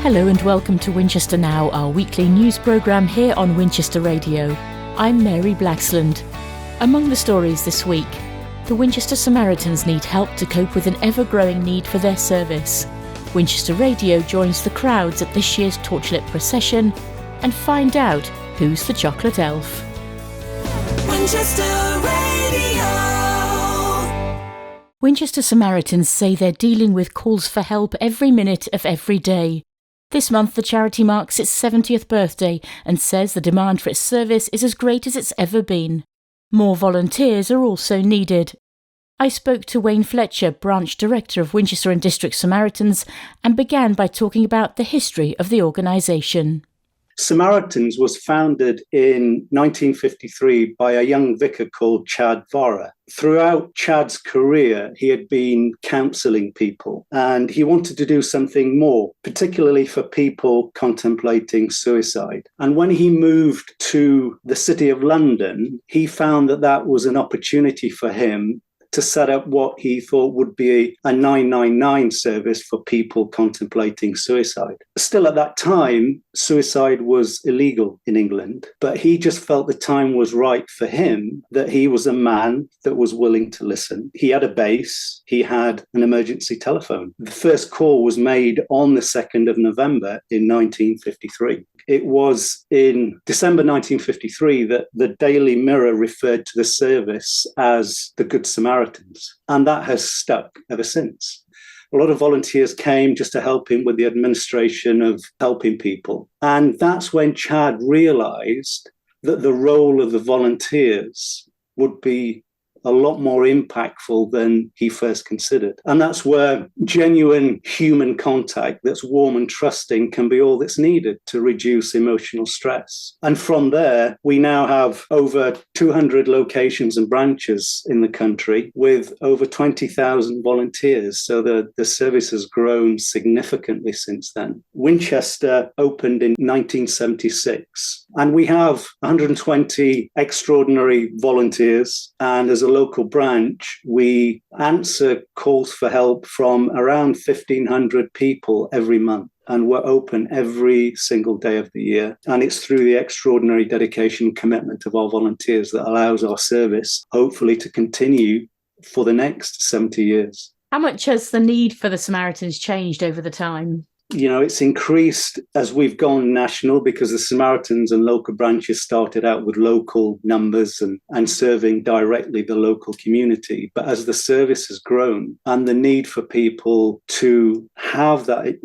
Hello and welcome to Winchester Now, our weekly news programme here on Winchester Radio. I'm Mary Blaxland. Among the stories this week, the Winchester Samaritans need help to cope with an ever-growing need for their service. Winchester Radio joins the crowds at this year's torchlit procession and find out who's the chocolate elf. Winchester Radio. Winchester Samaritans say they're dealing with calls for help every minute of every day. This month the charity marks its 70th birthday and says the demand for its service is as great as it's ever been. More volunteers are also needed. I spoke to Wayne Fletcher, Branch Director of Winchester and District Samaritans, and began by talking about the history of the organisation. Samaritans was founded in 1953 by a young vicar called Chad Vara. Throughout Chad's career, he had been counselling people and he wanted to do something more, particularly for people contemplating suicide. And when he moved to the City of London, he found that that was an opportunity for him to set up what he thought would be a 999 service for people contemplating suicide. Still at that time, suicide was illegal in England, but he just felt the time was right for him, that he was a man that was willing to listen. He had a base, he had an emergency telephone. The first call was made on the 2nd of November in 1953. It was in December 1953 that the Daily Mirror referred to the service as the Good Samaritans, and that has stuck ever since. A lot of volunteers came just to help him with the administration of helping people. And that's when Chad realized that the role of the volunteers would be a lot more impactful than he first considered. And that's where genuine human contact that's warm and trusting can be all that's needed to reduce emotional stress. And from there, we now have over 200 locations and branches in the country with over 20,000 volunteers. So the service has grown significantly since then. Winchester opened in 1976, and we have 120 extraordinary volunteers. And as a local branch, we answer calls for help from around 1,500 people every month. And we're open every single day of the year. And it's through the extraordinary dedication and commitment of our volunteers that allows our service, hopefully, to continue for the next 70 years. How much has the need for the Samaritans changed over the time? You know, it's increased as we've gone national, because the Samaritans and local branches started out with local numbers and serving directly the local community. But as the service has grown and the need for people to have that,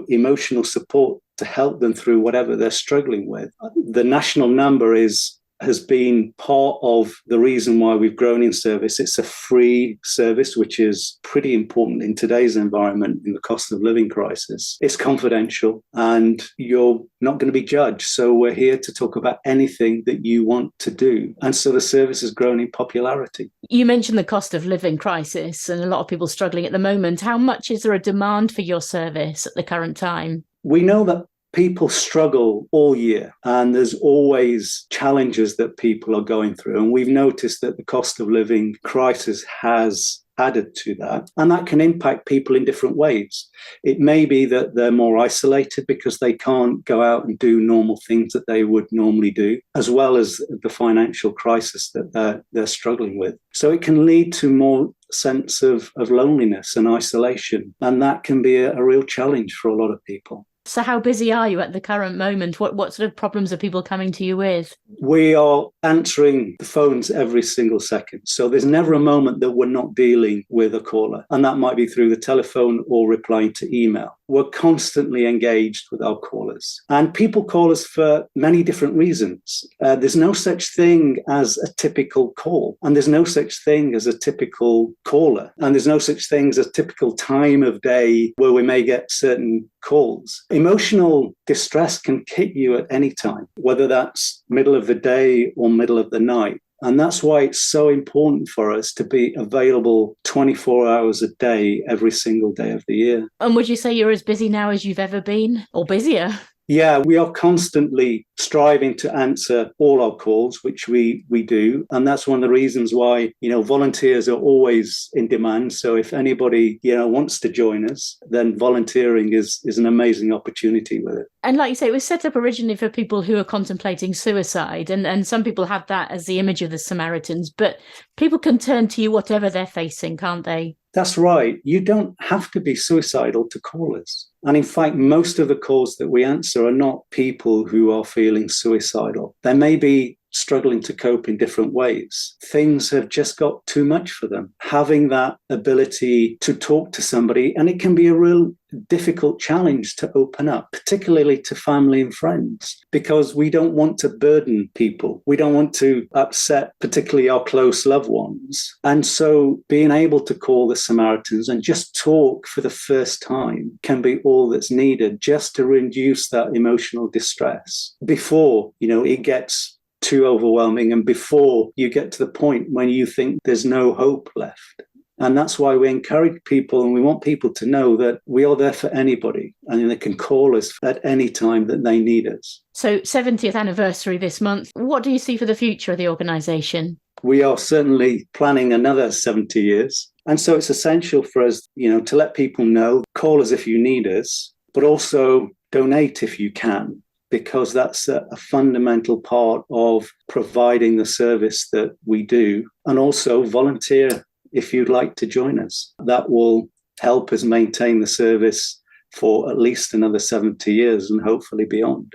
emotional support to help them through whatever they're struggling with, the national number has been part of the reason why we've grown in service. It's a free service, which is pretty important in today's environment, in the cost of living crisis. It's confidential and you're not going to be judged. So we're here to talk about anything that you want to do. And so the service has grown in popularity. You mentioned the cost of living crisis and a lot of people struggling at the moment. How much is there a demand for your service at the current time? We know that people struggle all year, and there's always challenges that people are going through. And we've noticed that the cost of living crisis has added to that, and that can impact people in different ways. It may be that they're more isolated because they can't go out and do normal things that they would normally do, as well as the financial crisis that they're struggling with. So it can lead to more sense of loneliness and isolation, and that can be a real challenge for a lot of people. So how busy are you at the current moment? What sort of problems are people coming to you with? We are answering the phones every single second. So there's never a moment that we're not dealing with a caller. And that might be through the telephone or replying to email. We're constantly engaged with our callers. And people call us for many different reasons. There's no such thing as a typical call. And there's no such thing as a typical caller. And there's no such thing as a typical time of day where we may get certain calls. Emotional distress can hit you at any time, whether that's middle of the day or middle of the night. And that's why it's so important for us to be available 24 hours a day, every single day of the year. And would you say you're as busy now as you've ever been, or busier? Yeah, we are constantly striving to answer all our calls, which we do. And that's one of the reasons why, volunteers are always in demand. So if anybody, wants to join us, then volunteering is an amazing opportunity with it. And like you say, it was set up originally for people who are contemplating suicide. And some people have that as the image of the Samaritans. But people can turn to you whatever they're facing, can't they? That's right. You don't have to be suicidal to call us. And in fact, most of the calls that we answer are not people who are feeling suicidal. They may be struggling to cope in different ways. Things have just got too much for them. Having that ability to talk to somebody, and it can be a real difficult challenge to open up, particularly to family and friends, because we don't want to burden people. We don't want to upset particularly our close loved ones. And so being able to call the Samaritans and just talk for the first time can be all that's needed just to reduce that emotional distress before, it gets too overwhelming and before you get to the point when you think there's no hope left. And that's why we encourage people, and we want people to know that we are there for anybody and they can call us at any time that they need us. So 70th anniversary this month. What do you see for the future of the organisation? We are certainly planning another 70 years. And so it's essential for us, to let people know, call us if you need us, but also donate if you can, because that's a fundamental part of providing the service that we do. And also volunteer if you'd like to join us. That will help us maintain the service for at least another 70 years and hopefully beyond.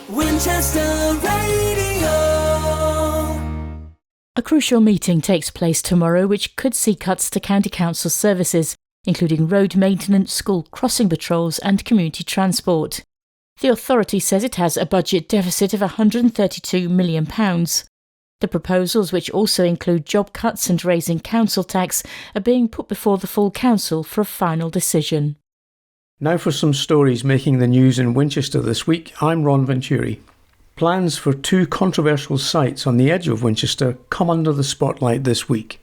Winchester Radio. A crucial meeting takes place tomorrow which could see cuts to County Council services, including road maintenance, school crossing patrols and community transport. The authority says it has a budget deficit of £132 million. The proposals, which also include job cuts and raising council tax, are being put before the full council for a final decision. Now for some stories making the news in Winchester this week. I'm Ron Venturi. Plans for 2 controversial sites on the edge of Winchester come under the spotlight this week.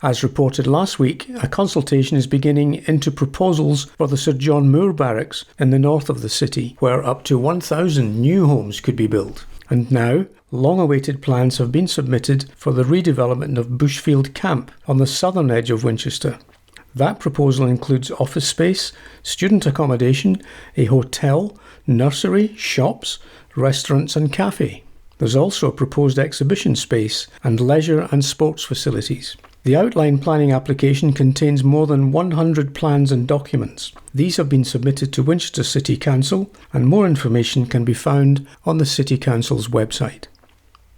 As reported last week, a consultation is beginning into proposals for the Sir John Moore Barracks in the north of the city, where up to 1,000 new homes could be built. And now, long-awaited plans have been submitted for the redevelopment of Bushfield Camp on the southern edge of Winchester. That proposal includes office space, student accommodation, a hotel, nursery, shops, restaurants and cafe. There's also a proposed exhibition space and leisure and sports facilities. The outline planning application contains more than 100 plans and documents. These have been submitted to Winchester City Council, and more information can be found on the City Council's website.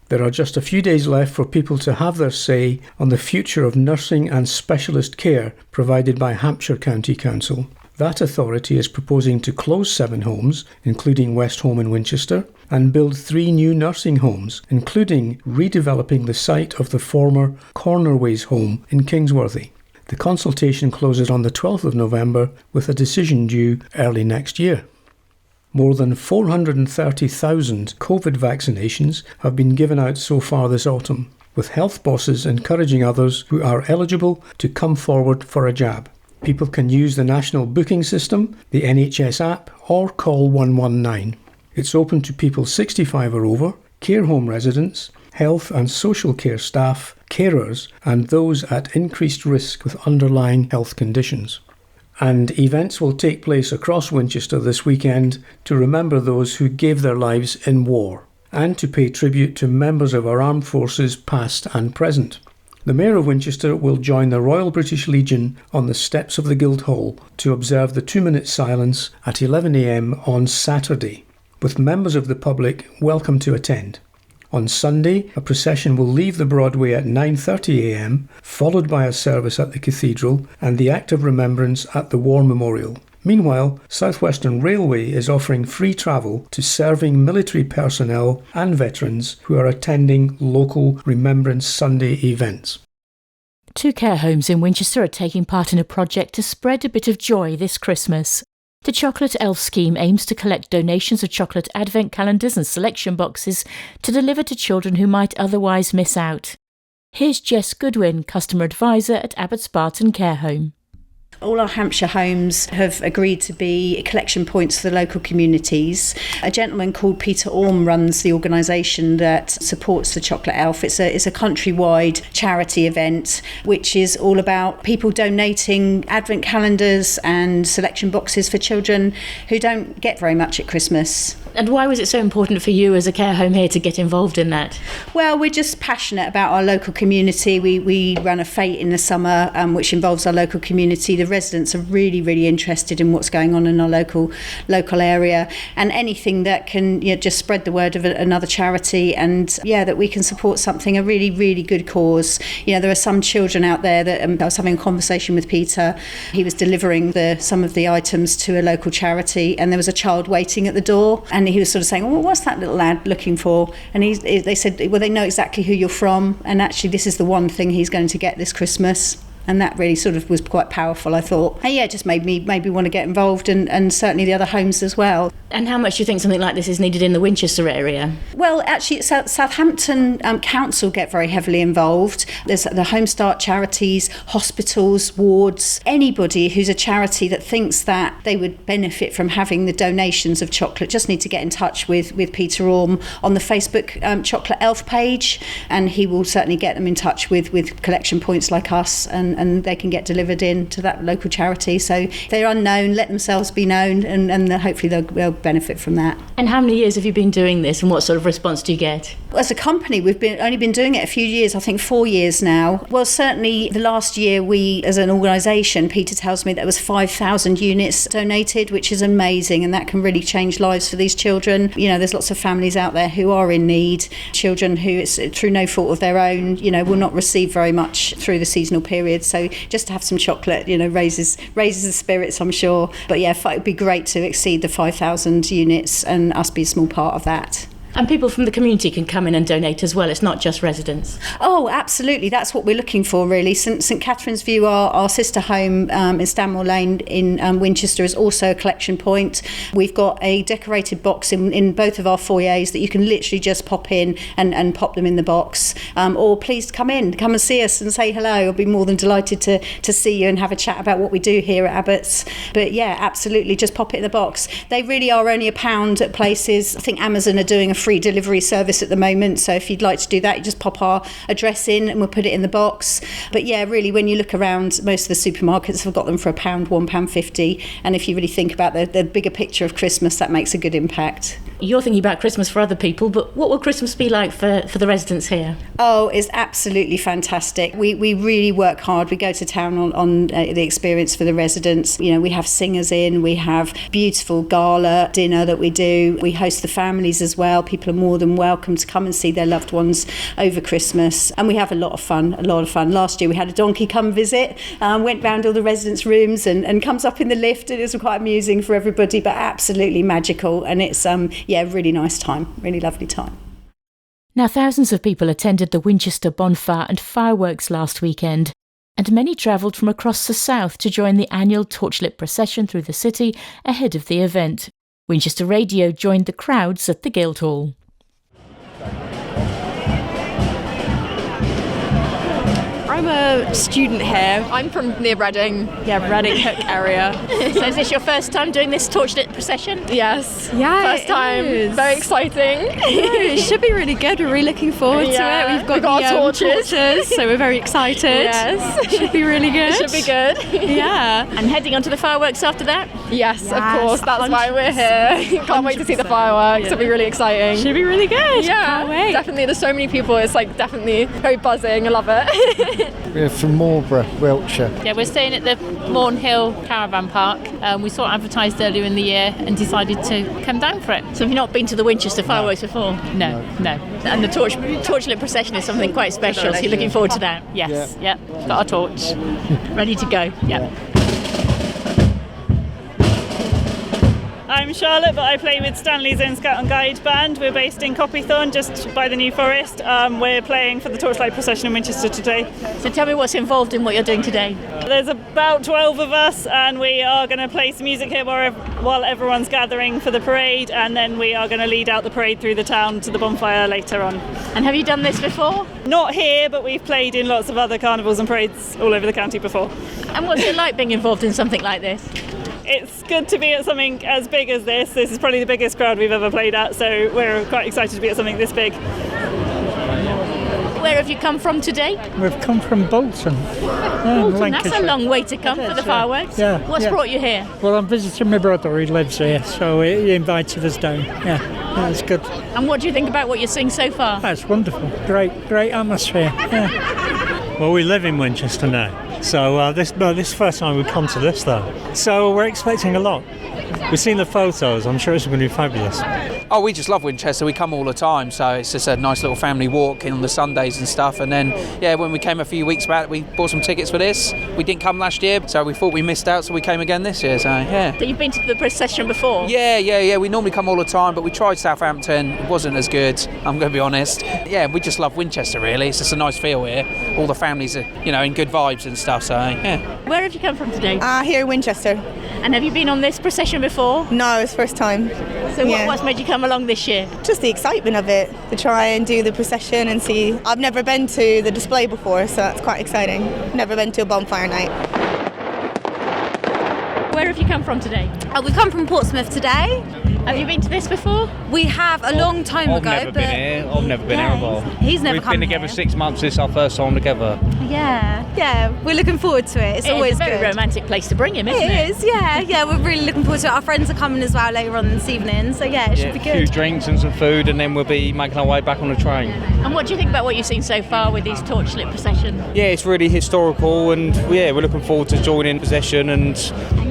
There are just a few days left for people to have their say on the future of nursing and specialist care provided by Hampshire County Council. That authority is proposing to close 7 homes, including West Home in Winchester, and build 3 new nursing homes, including redeveloping the site of the former Cornerways home in Kingsworthy. The consultation closes on the 12th of November, with a decision due early next year. More than 430,000 COVID vaccinations have been given out so far this autumn, with health bosses encouraging others who are eligible to come forward for a jab. People can use the national booking system, the NHS app, or call 119. It's open to people 65 or over, care home residents, health and social care staff, carers, and those at increased risk with underlying health conditions. And events will take place across Winchester this weekend to remember those who gave their lives in war, and to pay tribute to members of our armed forces past and present. The Mayor of Winchester will join the Royal British Legion on the steps of the Guildhall to observe the 2-minute silence at 11 a.m. on Saturday, with members of the public welcome to attend. On Sunday, a procession will leave the Broadway at 9:30 a.m, followed by a service at the Cathedral and the Act of Remembrance at the War Memorial. Meanwhile, South Western Railway is offering free travel to serving military personnel and veterans who are attending local Remembrance Sunday events. 2 care homes in Winchester are taking part in a project to spread a bit of joy this Christmas. The Chocolate Elf scheme aims to collect donations of chocolate advent calendars and selection boxes to deliver to children who might otherwise miss out. Here's Jess Goodwin, Customer Advisor at Abbott Spartan Care Home. All our Hampshire homes have agreed to be collection points for the local communities. A gentleman called Peter Orme runs the organisation that supports the Chocolate Elf. It's a countrywide charity event which is all about people donating advent calendars and selection boxes for children who don't get very much at Christmas. And why was it so important for you as a care home here to get involved in that? Well, we're just passionate about our local community. We run a fete in the summer which involves our local community. The residents are really, really interested in what's going on in our local area, and anything that can just spread the word of another charity, and that we can support something, a really, really good cause. There are some children out there that I was having a conversation with Peter. He was delivering some of the items to a local charity, and there was a child waiting at the door, and he was sort of saying, well, what's that little lad looking for? And they said, well, they know exactly who you're from, and actually this is the one thing he's going to get this Christmas. And that really sort of was quite powerful, I thought. And it just made me want to get involved, and certainly the other homes as well. And how much do you think something like this is needed in the Winchester area? Well, actually, Southampton Council get very heavily involved. There's the Home Start charities, hospitals, wards, anybody who's a charity that thinks that they would benefit from having the donations of chocolate just need to get in touch with Peter Orme on the Facebook Chocolate Elf page, and he will certainly get them in touch with collection points like us, and they can get delivered in to that local charity. So if they're unknown, let themselves be known, and hopefully they'll benefit from that. And how many years have you been doing this, and what sort of response do you get? As a company, we've only been doing it a few years, I think 4 years now. Well, certainly the last year we, as an organisation, Peter tells me there was 5,000 units donated, which is amazing, and that can really change lives for these children. There's lots of families out there who are in need, children who, it's through no fault of their own, will not receive very much through the seasonal period. So just to have some chocolate, raises the spirits, I'm sure. But it would be great to exceed the 5,000 units and us be a small part of that. And people from the community can come in and donate as well. It's not just residents. Oh, absolutely. That's what we're looking for, really. St Catherine's View, our sister home in Stanmore Lane in Winchester, is also a collection point. We've got a decorated box in both of our foyers that you can literally just pop in and pop them in the box. Or please come and see us and say hello. I'll be more than delighted to see you and have a chat about what we do here at Abbott's. But absolutely, just pop it in the box. They really are only £1 at places. I think Amazon are doing a free delivery service at the moment, so if you'd like to do that, you just pop our address in and we'll put it in the box. But really, when you look around, most of the supermarkets have got them for £1, £1.50, and if you really think about the bigger picture of Christmas, that makes a good impact. You're thinking about Christmas for other people, but what will Christmas be like for the residents here? Oh, it's absolutely fantastic. We really work hard. We go to town on the experience for the residents. We have singers in, we have beautiful gala dinner that we do. We host the families as well. People are more than welcome to come and see their loved ones over Christmas, and we have a lot of fun. Last year we had a donkey come visit, went round all the residents' rooms and comes up in the lift, and it was quite amusing for everybody, but absolutely magical, and it's really nice time, really lovely time. Now, thousands of people attended the Winchester bonfire and fireworks last weekend, and many travelled from across the south to join the annual torchlit procession through the city ahead of the event. Winchester Radio joined the crowds at the Guildhall. I'm a student here. I'm from near Reading. Yeah, Reading Hook area. So is this your first time doing this torchlit procession? Yes. Yeah, first time. Is. Very exciting. It should be really good. We're really looking forward to it. We've got our torches, so we're very excited. Yes. It should be really good. It should be good. Yeah. And heading on to the fireworks after that? Yes, of course. That's why we're here. Can't wait to see the fireworks. It'll be really exciating. Should be really good. Yeah, can't wait. Definitely. There's so many people. It's definitely very buzzing. I love it. We're from Marlborough, Wiltshire. Yeah, we're staying at the Mornhill Caravan Park. We saw it advertised earlier in the year and decided to come down for it. So have you not been to the Winchester fireworks before? No. And the torchlit procession is something quite special, so you're looking forward to that? Yes, yeah. Got our torch. Ready to go? Yeah. I'm Charlotte, but I play with Stanley's Own Scout and Guide band. We're based in Copythorne, just by the New Forest. We're playing for the torchlight procession in Winchester today. So tell me what's involved in what you're doing today. There's about 12 of us, and we are going to play some music here while everyone's gathering for the parade, and then we are going to lead out the parade through the town to the bonfire later on. And have you done this before? Not here, but we've played in lots of other carnivals and parades all over the county before. And what's it like being involved in something like this? It's good to be at something as big as this. This is probably the biggest crowd we've ever played at, so we're quite excited to be at something this big. Where have you come from today? We've come from Bolton. Bolton, that's a long way to come for the fireworks. Yeah. What's brought you here? Well, I'm visiting my brother who lives here, so he invited us down. Yeah, it's good. And what do you think about what you're seeing so far? That's wonderful. Great atmosphere. Yeah. Well, we live in Winchester now, so this is the first time we've come to this though. So we're expecting a lot. We've seen the photos, I'm sure it's going to be fabulous. Oh, we just love Winchester, we come all the time, so it's just a nice little family walk in on the Sundays and stuff. And then, when we came a few weeks back, we bought some tickets for this. We didn't come last year, so we thought we missed out, so we came again this year, so yeah. So you've been to the procession before? Yeah, we normally come all the time, but we tried Southampton, it wasn't as good, I'm going to be honest. Yeah, we just love Winchester really, it's just a nice feel here. All the families are, in good vibes and stuff, so yeah. Where have you come from today? Here in Winchester. And have you been on this procession before? No, it's first time. So what's made you come along this year? Just the excitement of it, to try and do the procession and see. I've never been to the display before, so that's quite exciting. Never been to a bonfire night. Where have you come from today? We've come from Portsmouth today. Have you been to this before? We have a long time ago. I've never been here before. He's never We've come been together here. 6 months, this is our first time together. Yeah, we're looking forward to it. It's always a very good. romantic place to bring him, isn't it? It is, yeah, we're really looking forward to it. Our friends are coming as well later on this evening, so yeah, it should be A few good. drinks and some food, and then we'll be making our way back on the train. And what do you think about what you've seen so far with these torchlit processions? Yeah, it's really historical, and we're looking forward to joining procession and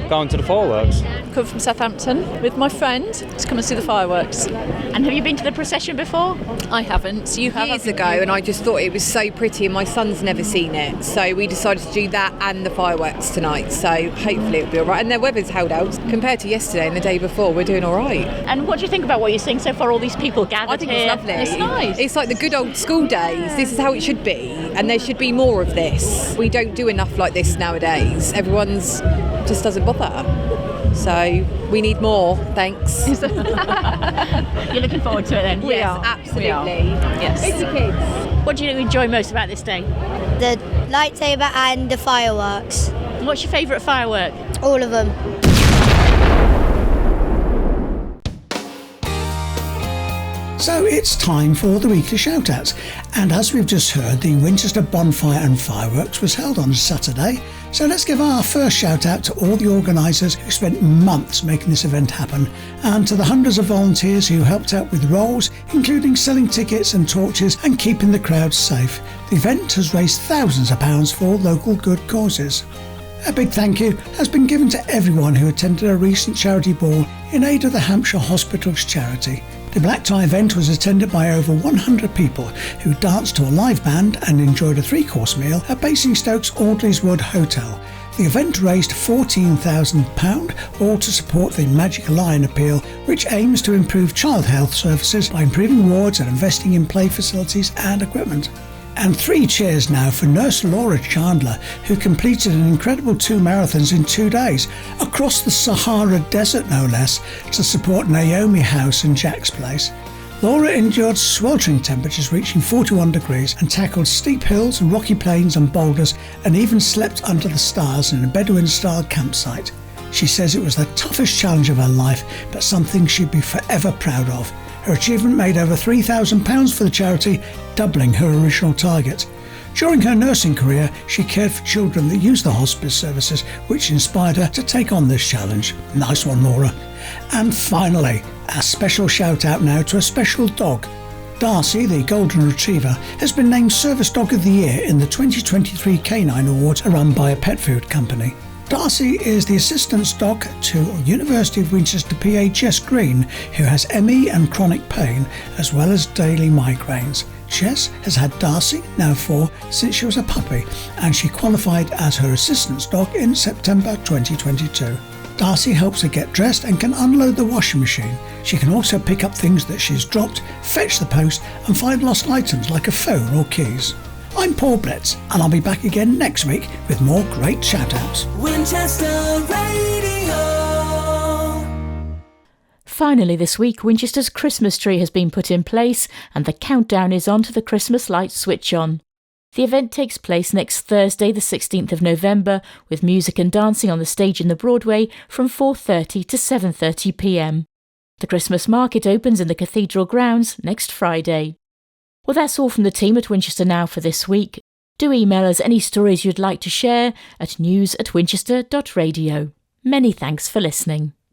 going to the fireworks. Come from Southampton with my friend to come and see the fireworks. And have you been to the procession before? I haven't. You have? Years ago, and I just thought it was so pretty, and my son's never seen it, so we decided to do that and the fireworks tonight, so hopefully it'll be alright. And the weather's held out compared to yesterday and the day before. We're doing alright. And what do you think about what you're seeing so far, all these people gathered I think here? it's lovely. It's nice. It's like the good old school days. This is how it should be, and there should be more of this. We don't do enough like this nowadays. Everyone's just doesn't bother. So we need more, thanks. You're looking forward to it then? Yes, absolutely. Yes. It's the kids. What do you enjoy most about this day? The lightsaber and the fireworks. What's your favourite firework? All of them. So it's time for the weekly shout-outs, and as we've just heard, the Winchester Bonfire and Fireworks was held on Saturday, so let's give our first shout-out to all the organisers who spent months making this event happen, and to the hundreds of volunteers who helped out with roles, including selling tickets and torches and keeping the crowds safe. The event has raised thousands of pounds for local good causes. A big thank you has been given to everyone who attended a recent charity ball in aid of the Hampshire Hospitals charity. The black tie event was attended by over 100 people who danced to a live band and enjoyed a 3-course meal at Basingstoke's Audleys Wood Hotel. The event raised £14,000, all to support the Magic Lion appeal, which aims to improve child health services by improving wards and investing in play facilities and equipment. And 3 cheers now for nurse Laura Chandler, who completed an incredible 2 marathons in 2 days, across the Sahara Desert no less, to support Naomi House and Jack's Place. Laura endured sweltering temperatures reaching 41 degrees and tackled steep hills, rocky plains and boulders, and even slept under the stars in a Bedouin-style campsite. She says it was the toughest challenge of her life, but something she'd be forever proud of. Her achievement made over £3,000 for the charity, doubling her original target. During her nursing career, she cared for children that used the hospice services, which inspired her to take on this challenge. Nice one, Laura. And finally, a special shout out now to a special dog. Darcy, the Golden Retriever, has been named Service Dog of the Year in the 2023 Canine Awards run by a pet food company. Darcy is the assistance dog to University of Winchester PA Jess Green, who has ME and chronic pain, as well as daily migraines. Jess has had Darcy, now 4, since she was a puppy, and she qualified as her assistance dog in September 2022. Darcy helps her get dressed and can unload the washing machine. She can also pick up things that she's dropped, fetch the post and find lost items like a phone or keys. I'm Paul Blitz and I'll be back again next week with more great shout-outs. Winchester Radio. Finally this week, Winchester's Christmas tree has been put in place and the countdown is on to the Christmas lights switch on. The event takes place next Thursday the 16th of November with music and dancing on the stage in the Broadway from 4:30 to 7:30pm. The Christmas market opens in the Cathedral grounds next Friday. Well, that's all from the team at Winchester Now for this week. Do email us any stories you'd like to share at news@winchester.radio. Many thanks for listening.